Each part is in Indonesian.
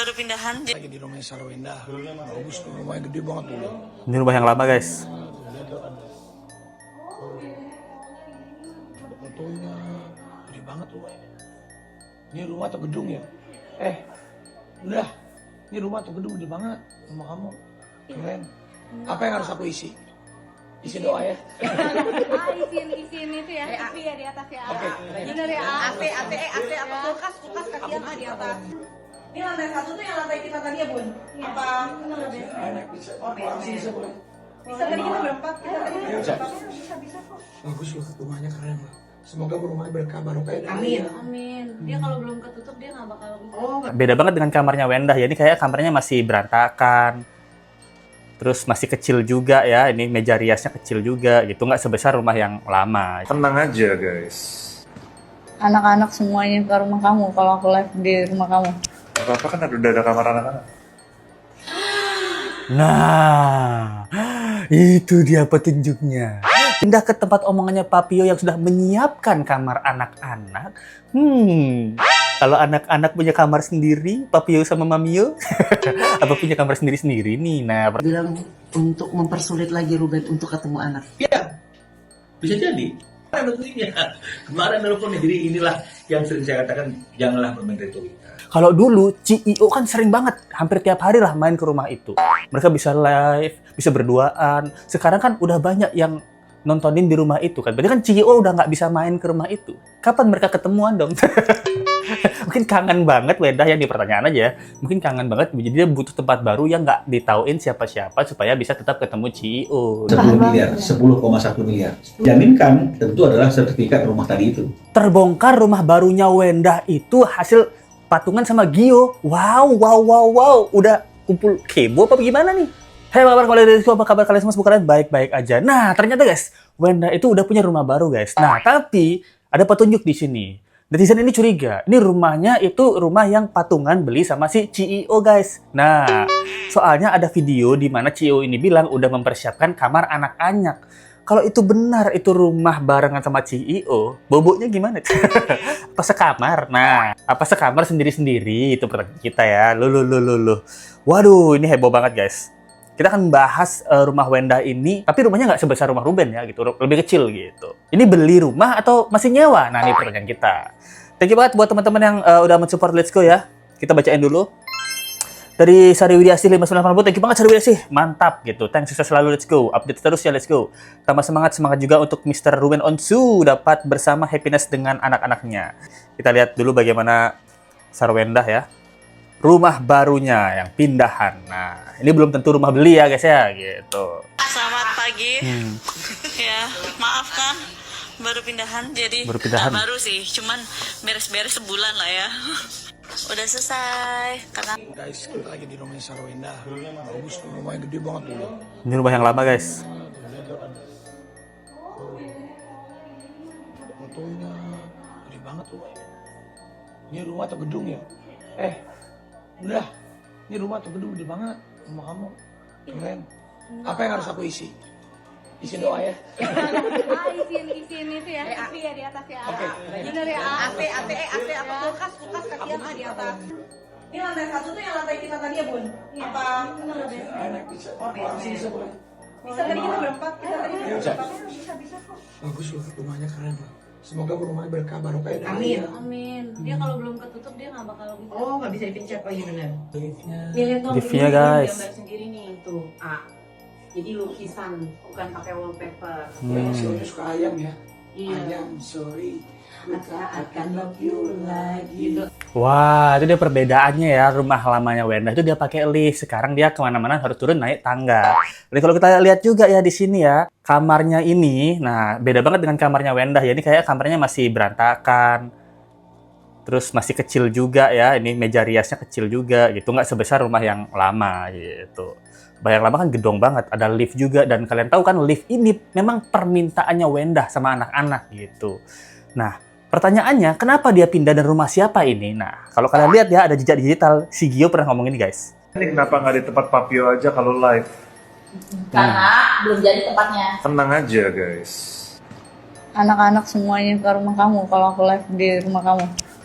baru pindahan. Lagi di rumahnya Sarwenda. Bagus tuh, rumahnya gede banget tuh. Ini rumah yang lama guys. Ada fotonya, gede banget rumahnya. Ini rumah atau gedung ya? Udah. Ini rumah atau gedung gede banget. Rumah kamu keren. Apa yang harus aku isi? Isi doa ya. Isiin itu ya. AC ya di atas ya. Oke. Bener ya. AC apa kulkas kasihan di atas. Ini lantai satu tuh yang lantai kita tadi ya Bun? Apa? Enak bisa. Bisa boleh. Bisa tadi kita berempat. Bisa kok. Bagus loh, rumahnya keren loh. Semoga rumahnya berkah barokah. Amin. Dia kalau belum ketutup dia nggak bakal bisa. Beda banget dengan kamarnya Wendah ya. Ini kayak kamarnya masih berantakan. Terus masih kecil juga ya. Ini meja riasnya kecil juga gitu. Nggak sebesar rumah yang lama. Tenang aja guys. Anak-anak semuanya ke rumah kamu kalau aku live di rumah kamu. Apa-apa kan udah ada kamar anak-anak. Nah, itu dia petunjuknya. Pindah ke tempat omongannya Papio yang sudah menyiapkan kamar anak-anak. Kalau anak-anak punya kamar sendiri, Papio sama Mamio, apa punya kamar sendiri-sendiri nih? Nah, Bilang untuk mempersulit lagi Ruben untuk ketemu anak. Ya, bisa jadi. Buktinya kemarin nelfon, jadi inilah yang sering saya katakan, janganlah bermain retorika. kalau dulu CEO kan sering banget, hampir tiap hari lah main ke rumah itu. Mereka bisa live, bisa berduaan. Sekarang kan udah banyak yang nontonin di rumah itu kan. Berarti kan CEO udah nggak bisa main ke rumah itu. Kapan mereka ketemuan dong? Mungkin kangen banget Wendah yang di pertanyaan aja. Mungkin kangen banget, jadi dia butuh tempat baru yang nggak ditauin siapa-siapa supaya bisa tetap ketemu CEO. 10 miliar, 10,1 miliar. Jaminkan tentu adalah sertifikat rumah tadi itu. Terbongkar rumah barunya Wendah itu hasil patungan sama Gio. Wow. Udah kumpul kebo apa gimana nih? Hai kabar kalian, apa kabar kalian semua? Semoga kalian baik-baik aja. Nah, ternyata guys, Wendah itu udah punya rumah baru guys. Nah, tapi ada petunjuk di sini. Netizen ini curiga, ini rumahnya itu rumah yang patungan beli sama si CEO guys. Nah, soalnya ada video di mana CEO ini bilang udah mempersiapkan kamar anak-anak. Kalau itu benar, itu rumah barengan sama CEO, boboknya gimana? Apa sekamar? Nah, apa sekamar sendiri-sendiri? Itu pertanyaan kita ya. Loh. Waduh, ini heboh banget guys. Kita akan bahas rumah Wendah ini, tapi rumahnya nggak sebesar rumah Ruben ya, gitu, lebih kecil gitu. Ini beli rumah atau masih nyewa? Nah, ini pertanyaan kita. Thank you banget buat teman-teman yang udah mensupport Let's Go ya. Kita bacain dulu. Dari Sari Widiasih 598, thank you banget Sari Widiasih, mantap gitu. Thanks, sukses selalu, Let's Go. Update terus ya, Let's Go. Tambah semangat juga untuk Mr. Ruben Onsu dapat bersama happiness dengan anak-anaknya. Kita lihat dulu bagaimana Sarwendah ya. Rumah barunya yang pindahan. Nah, ini belum tentu rumah beli ya guys ya, gitu. Selamat pagi. Ya, maaf kan baru pindahan, jadi Baru pindahan. nggak baru sih, cuman beres-beres sebulan lah ya. Udah selesai karena Guys, kita lagi di rumahnya Sarwenda. Bagus tuh, rumahnya gede banget tuh. Ini rumah yang lama guys. Ada fotonya, gede banget rumahnya. Ini rumah atau gedung ya? Udah. Ini rumah atau gedung gede banget. Rumah kamu keren. Apa yang harus aku isi? Isi doa ya. Isiin itu ya. AC ya di atas ya. Oke. Bener ya. AC apa kulkas kasihan di atas. Ini lantai satu tuh yang lantai kita tadi ya Bun? Apa? Enak bisa. Bisa boleh. Bisa tadi kita berempat. Bisa kok. Bagus loh, rumahnya keren loh. Semoga rumahnya berkah barokah. Amin. Dia kalau belum ketutup dia nggak bakal bisa. Oh, nggak bisa dipencet lagi benar. Lihat dong. Liftnya guys. Gambar sendiri nih tuh A. Jadi lukisan, bukan pakai wallpaper. Masih suka ayam ya. Iya. Ayam, sorry. Akan love you lagi. Wah, itu dia perbedaannya ya. Rumah lamanya Wendah itu dia pakai lift. Sekarang dia kemana-mana harus turun naik tangga. Jadi kalau kita lihat juga ya di sini ya, kamarnya ini, nah beda banget dengan kamarnya Wendah ya. Ini kayak kamarnya masih berantakan. Terus masih kecil juga ya. Ini meja riasnya kecil juga gitu. Nggak sebesar rumah yang lama gitu. Rumah yang lama kan gedong banget. Ada lift juga. Dan kalian tahu kan lift ini memang permintaannya Wendah sama anak-anak gitu. Nah, pertanyaannya, kenapa dia pindah dan rumah siapa ini? Nah, kalau kalian lihat ya, ada jejak digital. Si Gio pernah ngomong ini, guys. Ini kenapa nggak di tempat Papio aja kalau live? Karena belum jadi tempatnya. Tenang aja guys. Anak-anak semuanya ke rumah kamu kalau aku live di rumah kamu.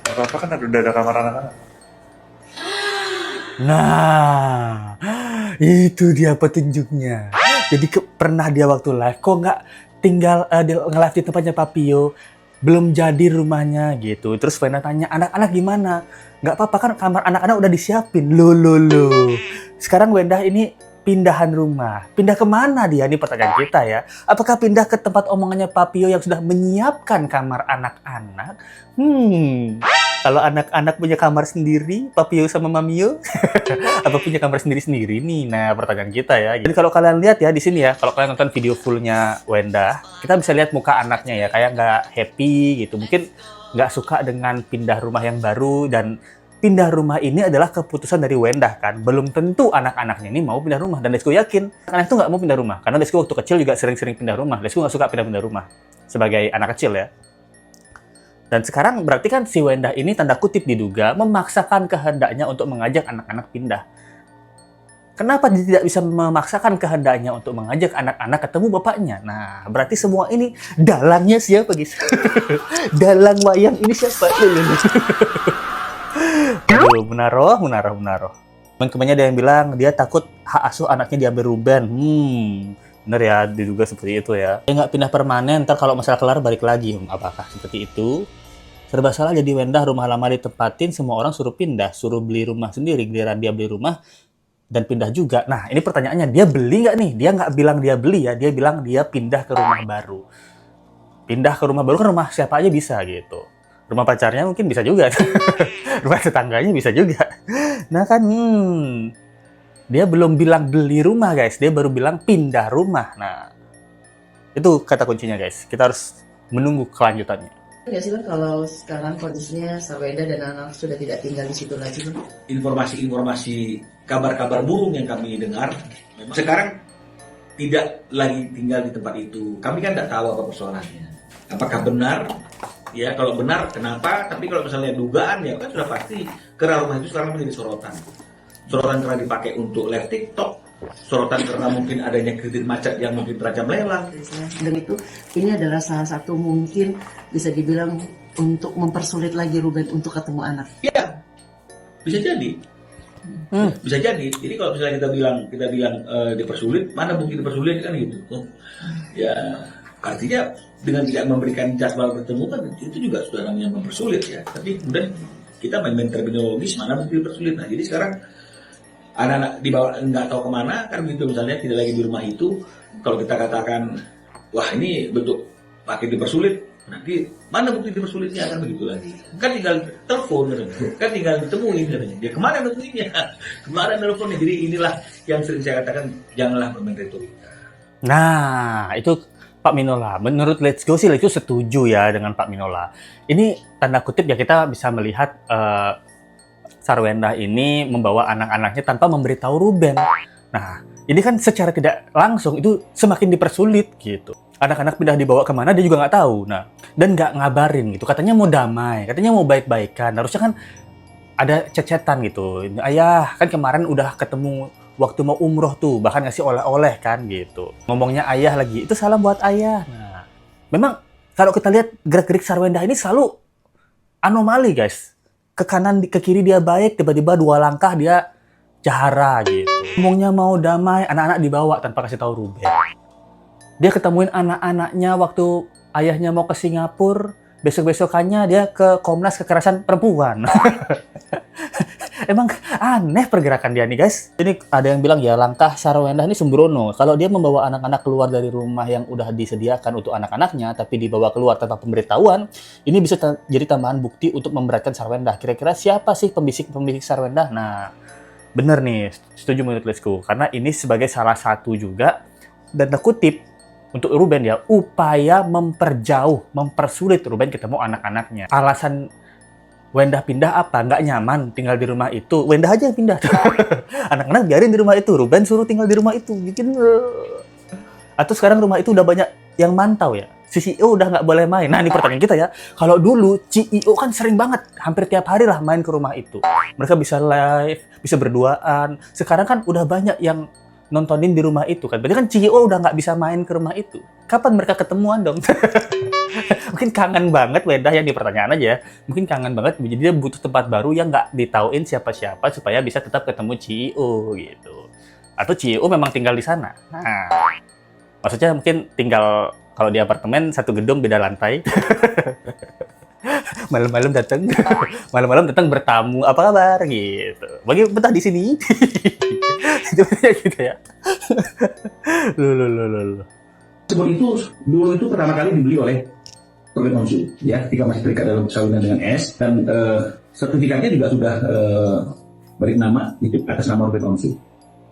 Apa-apa kan udah ada kamar anak-anak. Nah, itu dia petunjuknya. Jadi pernah dia waktu live, kok nggak tinggal nge-live di tempatnya Papio, belum jadi rumahnya gitu. Terus Wenda tanya, anak-anak gimana? Nggak apa-apa kan kamar anak-anak udah disiapin. Loh. Sekarang Wenda ini pindahan rumah. Pindah kemana dia? Ini pertanyaan kita ya. Apakah pindah ke tempat omongannya Papio yang sudah menyiapkan kamar anak-anak? Kalau anak-anak punya kamar sendiri, Papio sama Mamio, apa punya kamar sendiri-sendiri nih? Nah, pertanyaan kita ya. Jadi kalau kalian lihat ya di sini ya, kalau kalian nonton video fullnya Wenda, kita bisa lihat muka anaknya ya, kayak nggak happy gitu. Mungkin nggak suka dengan pindah rumah yang baru, dan pindah rumah ini adalah keputusan dari Wenda kan. Belum tentu anak-anaknya ini mau pindah rumah. Dan Lesko yakin, anak itu nggak mau pindah rumah. Karena Lesko waktu kecil juga sering-sering pindah rumah. Lesko nggak suka pindah-pindah rumah sebagai anak kecil ya. Dan sekarang berarti kan si Wenda ini tanda kutip diduga memaksakan kehendaknya untuk mengajak anak-anak pindah. Kenapa dia tidak bisa memaksakan kehendaknya untuk mengajak anak-anak ketemu bapaknya? Nah, berarti semua ini dalangnya siapa guys? Dalang wayang ini siapa? Aduh, menaruh. Kemarin ada yang bilang dia takut hak asuh anaknya diambil Ruben. Bener ya, diduga seperti itu ya. Dia nggak pindah permanen, ntar kalau masalah kelar balik lagi. Apakah seperti itu? Serba salah jadi Wenda, rumah lama ditempatin, semua orang suruh pindah, suruh beli rumah sendiri, giliran dia beli rumah dan pindah juga. Nah, ini pertanyaannya, dia beli nggak nih? Dia nggak bilang dia beli ya, dia bilang dia pindah ke rumah baru. Pindah ke rumah baru kan rumah siapa aja bisa gitu. Rumah pacarnya mungkin bisa juga. Rumah tetangganya bisa juga. Nah kan, dia belum bilang beli rumah guys, dia baru bilang pindah rumah. Nah, itu kata kuncinya guys. Kita harus menunggu kelanjutannya. Nggak sih Bang, kalau sekarang kondisinya Sarwenda dan anak sudah tidak tinggal di situ lagi Bang? Informasi-informasi, kabar-kabar burung yang kami dengar, memang sekarang tidak lagi tinggal di tempat itu. Kami kan tidak tahu apa persoalannya. Apakah benar? Ya, kalau benar kenapa? Tapi kalau misalnya dugaan ya kan sudah pasti karena rumah itu sekarang menjadi sorotan. Sorotan karena dipakai untuk live TikTok, sorotan karena mungkin adanya kredit macet yang mungkin terancam lelang. Dan itu ini adalah salah satu mungkin bisa dibilang untuk mempersulit lagi Ruben untuk ketemu anak. Iya, bisa jadi. Bisa jadi. Jadi kalau misalnya kita bilang dipersulit, mana mungkin dipersulit kan gitu. Ya, artinya dengan tidak memberikan jadwal bertemu kan itu juga sudah namanya mempersulit ya. Tapi kemudian kita main terminologis mana mungkin dipersulit. Nah, jadi sekarang anak-anak dibawa nggak tahu kemana kan gitu, misalnya tidak lagi di rumah itu. Kalau kita katakan wah ini bentuk pakai dipersulit, nanti mana bukti dipersulitnya kan begitu lagi. Kan tinggal telepon kan tinggal ditemuin katanya. Dia kemana buktinya? Kemarin teleponnya. Jadi inilah yang sering saya katakan, janganlah bermain retorika. Nah, itu Pak Minola. Menurut Let's Go sih, itu setuju ya dengan Pak Minola. Ini tanda kutip ya, kita bisa melihat Sarwenda ini membawa anak-anaknya tanpa memberitahu Ruben. Nah, ini kan secara tidak langsung itu semakin dipersulit gitu. Anak-anak pindah dibawa kemana dia juga nggak tahu. Nah, dan nggak ngabarin gitu. Katanya mau damai, katanya mau baik-baikan. Harusnya kan ada cecetan gitu. Ayah, kan kemarin udah ketemu waktu mau umroh tuh, bahkan ngasih oleh-oleh kan gitu. Ngomongnya ayah lagi, itu salam buat ayah. Nah, memang kalau kita lihat gerak-gerik Sarwenda ini selalu anomali guys. Ke kanan, ke kiri dia baik, tiba-tiba 2 langkah dia jahara gitu. Ngomongnya mau damai, anak-anak dibawa tanpa kasih tahu Ruben. Dia ketemuin anak-anaknya waktu ayahnya mau ke Singapura, besok-besokannya dia ke Komnas Kekerasan Perempuan. Emang aneh pergerakan dia nih guys. Ini ada yang bilang ya langkah Sarwenda ini sembrono. Kalau dia membawa anak-anak keluar dari rumah yang udah disediakan untuk anak-anaknya, tapi dibawa keluar tanpa pemberitahuan, ini bisa jadi tambahan bukti untuk memberatkan Sarwenda. Kira-kira siapa sih pembisik-pembisik Sarwenda? Nah, bener nih, setuju menurut Lesku. Karena ini sebagai salah satu juga, dan kutip, untuk Ruben ya, upaya mempersulit Ruben ketemu anak-anaknya. Alasan Wenda pindah apa? Nggak nyaman tinggal di rumah itu. Wenda aja yang pindah. Anak-anak biarin di rumah itu. Ruben suruh tinggal di rumah itu. Bikin. Atau sekarang rumah itu udah banyak yang mantau ya. Si CEO udah nggak boleh main. Nah, ini pertanyaan kita ya. Kalau dulu CEO kan sering banget, hampir tiap hari lah main ke rumah itu. Mereka bisa live, bisa berduaan. Sekarang kan udah banyak yang nontonin di rumah itu kan. Berarti kan CEO udah nggak bisa main ke rumah itu. Kapan mereka ketemuan dong? Mungkin kangen banget Wendah yang di pertanyaan aja ya. Mungkin kangen banget, jadi dia butuh tempat baru yang nggak ditauin siapa-siapa supaya bisa tetap ketemu Ciu gitu. Atau Ciu memang tinggal di sana. Nah, maksudnya mungkin tinggal kalau di apartemen satu gedung beda lantai. Malam-malam datang bertamu, apa kabar gitu. Bagi betah di sini. Itu gitu ya. Loh. Tersebut itu dulu itu pertama kali dibeli oleh Ruben Onsu, ya, ketika masih terikat dalam persalinan dengan S, dan sertifikatnya juga sudah beri nama itu atas nama Ruben Onsu.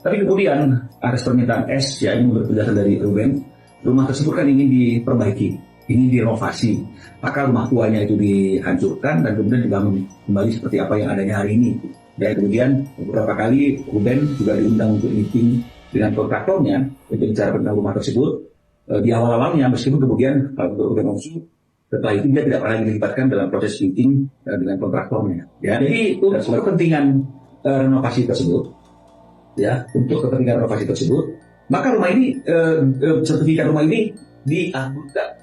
Tapi kemudian atas permintaan S, ya, ini berasal dari Ruben, rumah tersebut kan ingin diperbaiki, ingin direnovasi, maka rumah tuanya itu dihancurkan dan kemudian dibangun kembali seperti apa yang adanya hari ini. Dan kemudian beberapa kali Ruben juga diundang untuk meeting dengan kontraktornya untuk bicara tentang rumah tersebut. Di awal-awalnya, meskipun kemudian Ruben Onsu setelah itu dia tidak pernah dilibatkan dalam proses meeting dengan kontraktornya. Ya, jadi untuk kepentingan renovasi tersebut, ya, untuk kepentingan renovasi tersebut, maka rumah ini sertifikat rumah ini diajukan.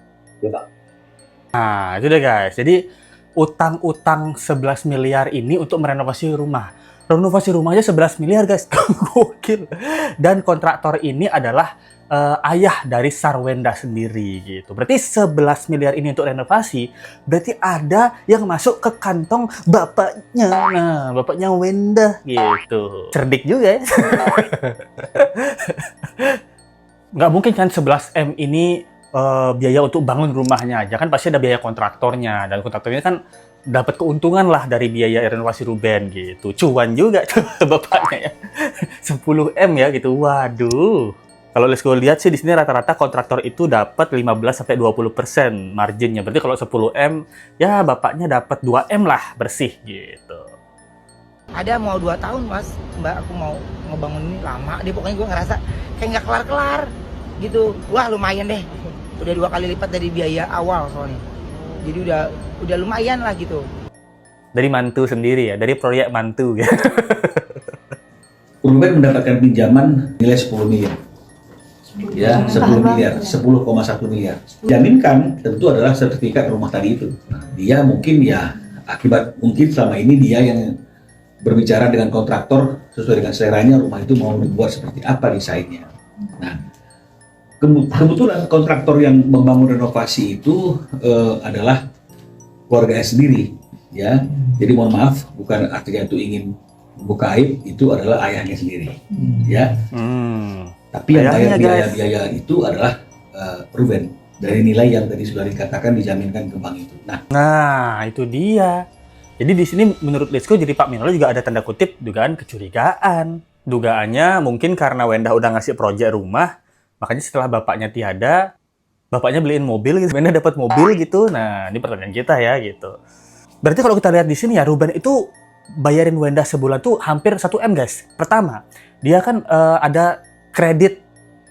Nah, itu deh guys. Jadi utang-utang 11 miliar ini untuk merenovasi rumah. Renovasi rumahnya 11 miliar guys. Gokil. Dan kontraktor ini adalah ayah dari Sarwenda sendiri gitu. Berarti 11 miliar ini untuk renovasi, berarti ada yang masuk ke kantong bapaknya. Nah, bapaknya Wenda gitu. Cerdik juga ya. Nggak mungkin kan 11 M ini biaya untuk bangun rumahnya aja, kan pasti ada biaya kontraktornya, dan kontraktornya kan dapat keuntungan lah dari biaya renovasi Ruben gitu. Cuan juga tuh bapaknya ya. 10 M ya gitu. Waduh. Kalau let's go lihat sih di sini rata-rata kontraktor itu dapat 15-20% marginnya. Berarti kalau 10 M ya bapaknya dapat 2 M lah bersih gitu. Ada mau 2 tahun mas, mbak, aku mau ngebangun ini lama deh, pokoknya gue ngerasa kayak nggak kelar-kelar gitu. Wah lumayan deh, udah 2 kali lipat dari biaya awal soalnya. Jadi udah lumayan lah gitu. Dari mantu sendiri ya, dari proyek mantu ya. Ruben mendapatkan pinjaman nilai 10 miliar. Ya, 10 miliar, 10,1 miliar. Jaminkan tentu adalah sertifikat rumah tadi itu. Dia mungkin ya, akibat mungkin selama ini dia yang berbicara dengan kontraktor sesuai dengan seleranya rumah itu mau dibuat seperti apa desainnya. Nah, kebetulan kontraktor yang membangun renovasi itu adalah keluarganya sendiri, ya. Jadi mohon maaf, bukan artinya itu ingin membuka aib, itu adalah ayahnya sendiri, ya. Tapi yang bayar biaya itu adalah Ruben dari nilai yang tadi sudah dikatakan dijaminkan ke bank itu. Nah, itu dia. Jadi di sini menurut Lesko jadi Pak Minolo juga ada tanda kutip dugaan kecurigaan. Dugaannya mungkin karena Wenda udah ngasih proyek rumah, makanya setelah bapaknya tiada, bapaknya beliin mobil gitu, Wenda dapat mobil gitu. Nah, ini pertanyaan kita ya gitu. Berarti kalau kita lihat di sini ya, Ruben itu bayarin Wenda sebulan tuh hampir 1 M guys. Pertama, dia kan ada kredit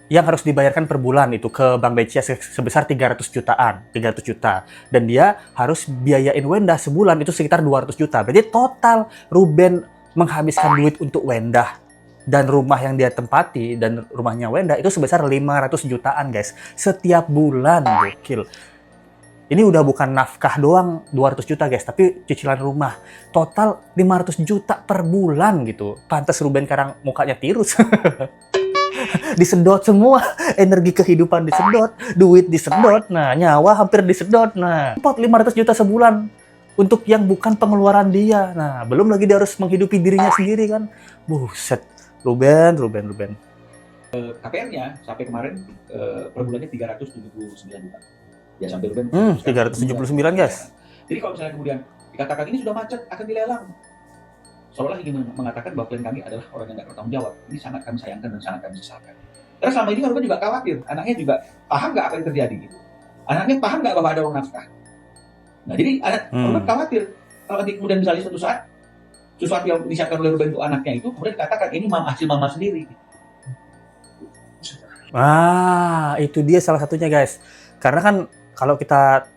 yang harus dibayarkan per bulan itu ke Bank BCA sebesar 300 juta. Dan dia harus biayain Wenda sebulan itu sekitar 200 juta. Berarti total Ruben menghabiskan duit untuk Wenda dan rumah yang dia tempati dan rumahnya Wenda itu sebesar 500 jutaan guys. Setiap bulan, gokil. Ini udah bukan nafkah doang 200 juta guys, tapi cicilan rumah. Total 500 juta per bulan gitu. Pantes Ruben sekarang mukanya tirus. Disedot semua, energi kehidupan disedot, duit disedot, nah nyawa hampir disedot, nah 500 juta sebulan untuk yang bukan pengeluaran dia, nah belum lagi dia harus menghidupi dirinya sendiri kan, buset, Ruben. KPR-nya sampai kemarin per bulannya 379 juta, ya sampai Ruben 379 guys. Jadi kalau misalnya kemudian dikatakan ini sudah macet akan dilelang, seolah ingin mengatakan bahwa klien kami adalah orang yang tidak bertanggung jawab. Ini sangat kami sayangkan dan sangat kami sesalkan. Karena selama ini Ruben juga khawatir, anaknya juga paham nggak apa yang terjadi gitu. Anaknya paham nggak bahwa ada uang nafkah. Nah jadi Ruben khawatir kalau nanti kemudian misalnya suatu saat sesuatu yang disiapkan oleh Ruben untuk anaknya itu kemudian dikatakan ini hasil mama sendiri. Itu dia salah satunya guys. Karena kan kalau kita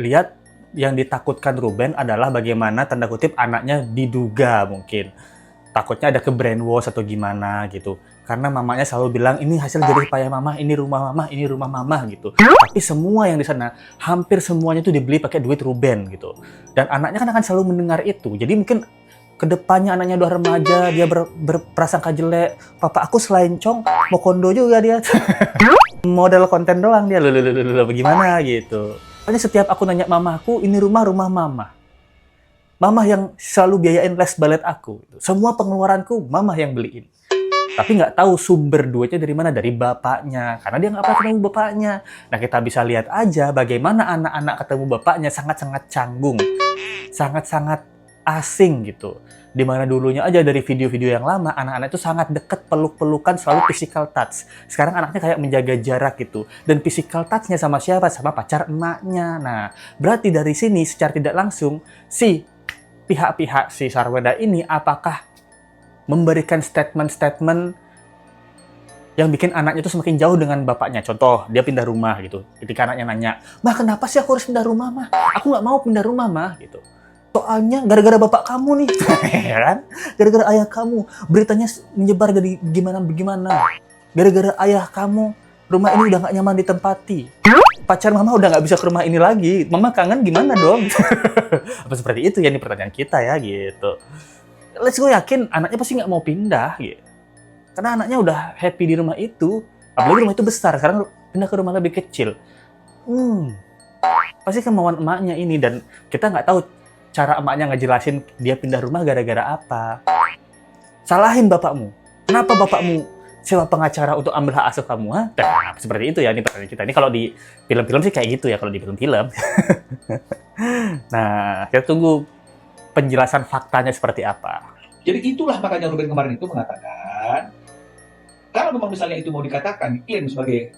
lihat yang ditakutkan Ruben adalah bagaimana tanda kutip anaknya diduga mungkin takutnya ada ke brainwash atau gimana gitu. Karena mamanya selalu bilang ini hasil jerih payah mama, ini rumah mama, ini rumah mama gitu. Tapi semua yang di sana, hampir semuanya tuh dibeli pakai duit Ruben gitu. Dan anaknya kan akan selalu mendengar itu. Jadi mungkin kedepannya anaknya udah remaja, dia berprasangka jelek. Papa aku selencong, mau kondo juga dia. Model konten doang dia, bagaimana gitu. Pokoknya setiap aku nanya mamaku, ini rumah mama. Mama yang selalu biayain les balet aku. Semua pengeluaranku, mama yang beliin. Tapi nggak tahu sumber duitnya dari mana, dari bapaknya. Karena dia nggak pernah ketemu bapaknya. Nah, kita bisa lihat aja bagaimana anak-anak ketemu bapaknya sangat-sangat canggung. Sangat-sangat asing gitu. Dimana dulunya aja dari video-video yang lama, anak-anak itu sangat deket, peluk-pelukan, selalu physical touch. Sekarang anaknya kayak menjaga jarak gitu. Dan physical touch-nya sama siapa? Sama pacar emaknya. Nah, berarti dari sini secara tidak langsung, pihak-pihak si Sarwenda ini apakah memberikan statement-statement yang bikin anaknya itu semakin jauh dengan bapaknya. Contoh, dia pindah rumah gitu. Ketika anaknya nanya, "Mah, kenapa sih aku harus pindah rumah, Mah? Aku nggak mau pindah rumah, Mah." Gitu. Soalnya gara-gara bapak kamu nih, ya kan? Gara-gara ayah kamu, beritanya menyebar jadi gimana-bagaimana. Gara-gara ayah kamu, rumah ini udah nggak nyaman ditempati. Pacar mama udah nggak bisa ke rumah ini lagi. Mama kangen gimana dong? Apa seperti itu ya, ini pertanyaan kita ya gitu. Let's go, yakin anaknya pasti nggak mau pindah gitu. Karena anaknya udah happy di rumah itu. Apalagi rumah itu besar, sekarang pindah ke rumah lebih kecil. Pasti kemauan emaknya ini, dan kita nggak tahu cara emaknya ngejelasin dia pindah rumah gara-gara apa. Salahin bapakmu. Kenapa bapakmu sewa pengacara untuk ambil hak asuh kamu? Ha? Nah, seperti itu ya, ini pertanyaan kita. Ini kalau di film-film sih kayak gitu ya, kalau di film-film. Nah, kita tunggu penjelasan faktanya seperti apa. Jadi itulah makanya Ruben kemarin itu mengatakan, kalau memang misalnya itu mau dikatakan, klaim sebagai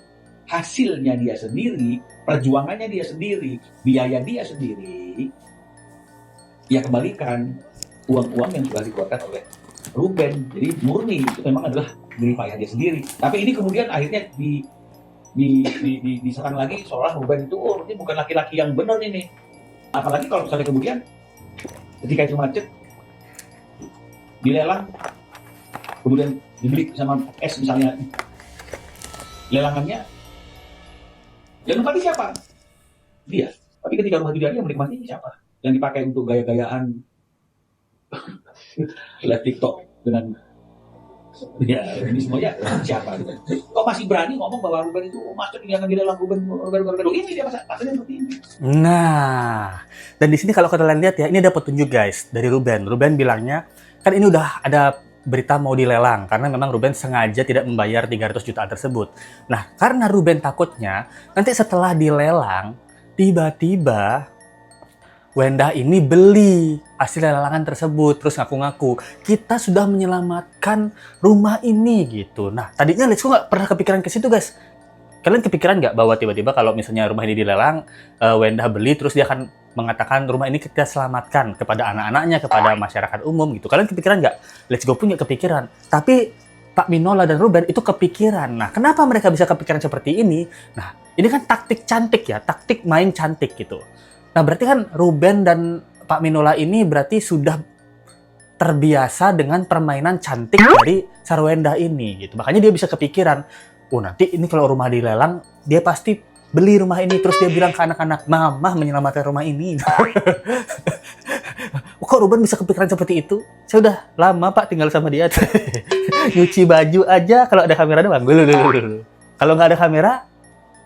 hasilnya dia sendiri, perjuangannya dia sendiri, biaya dia sendiri, ya kembalikan uang-uang yang sudah dikeluarkan oleh Ruben. Jadi murni itu memang adalah jerih payah dia sendiri. Tapi ini kemudian akhirnya diserang lagi seolah Ruben itu, oh ini bukan laki-laki yang benar ini. Apalagi kalau misalnya kemudian ketika itu macet, dilelang, kemudian dibeli sama S misalnya, lelangannya, yang menikmati siapa? Dia. Tapi ketika rumah itu jadi, yang menikmati siapa? Yang dipakai untuk gaya-gayaan live TikTok dengan ya ini semuanya siapa gitu. Kok masih berani ngomong bahwa Ruben itu macet, jangan dilelang Ruben ini dia pasangnya seperti ini. Nah, dan di sini kalau kalian lihat ya, ini ada petunjuk guys dari Ruben. Ruben bilangnya, kan ini udah ada berita mau dilelang karena memang Ruben sengaja tidak membayar 300 jutaan tersebut. Nah, karena Ruben takutnya nanti setelah dilelang tiba-tiba Wenda ini beli hasil lelangan tersebut, terus ngaku-ngaku kita sudah menyelamatkan rumah ini gitu. Nah, tadinya Let's Go nggak pernah kepikiran ke situ guys. Kalian kepikiran nggak bahwa tiba-tiba kalau misalnya rumah ini dilelang, Wenda beli terus dia akan mengatakan rumah ini kita selamatkan kepada anak-anaknya, kepada masyarakat umum gitu. Kalian kepikiran nggak? Let's Go punya kepikiran. Tapi Pak Minola dan Ruben itu kepikiran. Nah, kenapa mereka bisa kepikiran seperti ini? Nah, ini kan taktik cantik ya, taktik main cantik gitu. Nah, berarti kan Ruben dan Pak Minola ini berarti sudah terbiasa dengan permainan cantik dari Sarwenda ini gitu. Makanya dia bisa kepikiran, oh nanti ini kalau rumah dilelang, dia pasti beli rumah ini. Terus dia bilang ke anak-anak, Mama menyelamatkan rumah ini. Kok Ruben bisa kepikiran seperti itu? Saya udah lama Pak tinggal sama dia. Nyuci baju aja kalau ada kamera doang. Kalau nggak ada kamera,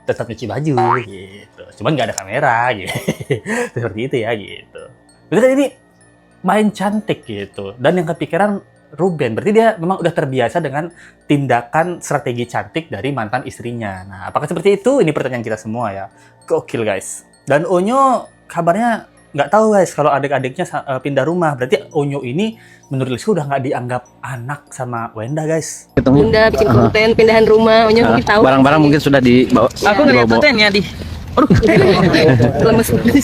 tetap nyuci baju gitu. Cuman nggak ada kamera gitu. Seperti itu ya gitu. Berarti kan ini main cantik gitu. Dan yang kepikiran Ruben, berarti dia memang udah terbiasa dengan tindakan strategi cantik dari mantan istrinya. Nah, apakah seperti itu? Ini pertanyaan kita semua ya. Gokil guys. Dan Onyo kabarnya nggak tahu guys kalau adik-adiknya pindah rumah. Berarti Onyo ini menurut Lisku udah nggak dianggap anak sama Wenda guys. Bunda bikin konten pindahan rumah, Onyo mungkin tahu. Barang-barang mungkin sudah dibawa. Aku ngeliat kontennya di. Lemes banget.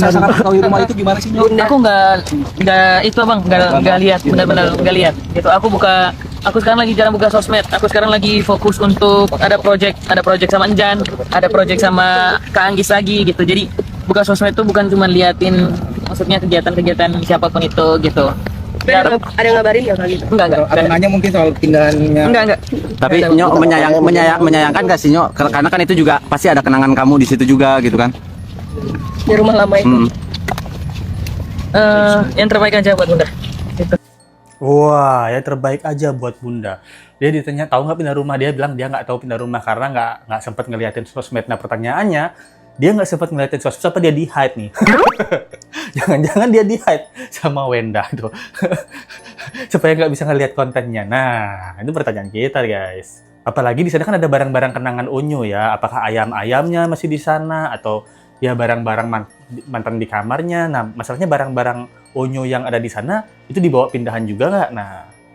Sangat tahu rumah itu gimana sih? Aku nggak itu abang, nggak lihat, benar-benar nggak lihat. Gitu. Aku sekarang lagi jarang buka sosmed. Aku sekarang lagi fokus untuk ada project sama Enjan, ada project sama Kak Anggis lagi gitu. Jadi buka sosmed itu bukan cuma liatin, maksudnya kegiatan-kegiatan siapapun itu gitu. Ada ngabarin nggak kali itu? Enggak. Atau nanya mungkin soal pindahannya. Enggak. Tapi Nyok menyayangkan gak sih Nyok? Karena kan itu juga pasti ada kenangan kamu di situ juga gitu kan? Di rumah lama itu. Yang terbaik aja buat Bunda. Gitu. Wah, yang terbaik aja buat Bunda. Dia ditanya tahu nggak pindah rumah, dia bilang dia nggak tahu pindah rumah karena nggak sempat ngeliatin sosmed. Nah pertanyaannya, dia nggak sempat ngeliatin sosmed, apa dia di hide nih? Jangan-jangan dia di hide sama Wenda tuh, supaya nggak bisa ngeliat kontennya. Nah, itu pertanyaan kita guys. Apalagi di sana kan ada barang-barang kenangan Onyo ya. Apakah ayam-ayamnya masih di sana atau ya barang-barang mantan di kamarnya? Nah, masalahnya barang-barang Onyo yang ada di sana itu dibawa pindahan juga nggak? Nah,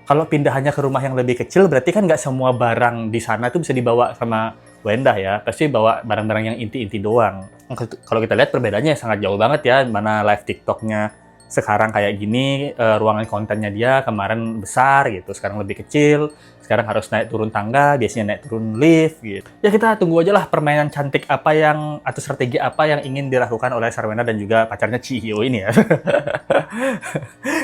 kalau pindahannya ke rumah yang lebih kecil, berarti kan nggak semua barang di sana tuh bisa dibawa sama Wenda ya. Pasti bawa barang-barang yang inti-inti doang. Kalau kita lihat perbedaannya sangat jauh banget ya. Mana live TikToknya sekarang kayak gini, ruangan kontennya dia kemarin besar gitu, sekarang lebih kecil. Sekarang harus naik turun tangga, biasanya naik turun lift gitu. Ya kita tunggu aja lah permainan cantik apa yang, atau strategi apa yang ingin dilakukan oleh Sarwenda dan juga pacarnya Chihyo ini ya.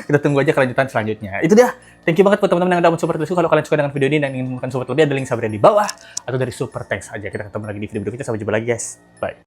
Kita tunggu aja kelanjutan selanjutnya. Itu dia. Thank you banget buat teman-teman yang udah support Lesku. Kalau kalian suka dengan video ini dan ingin support lebih, ada link subscribe di bawah atau dari super thanks aja. Kita ketemu lagi di video berikutnya. Sampai jumpa lagi guys. Bye.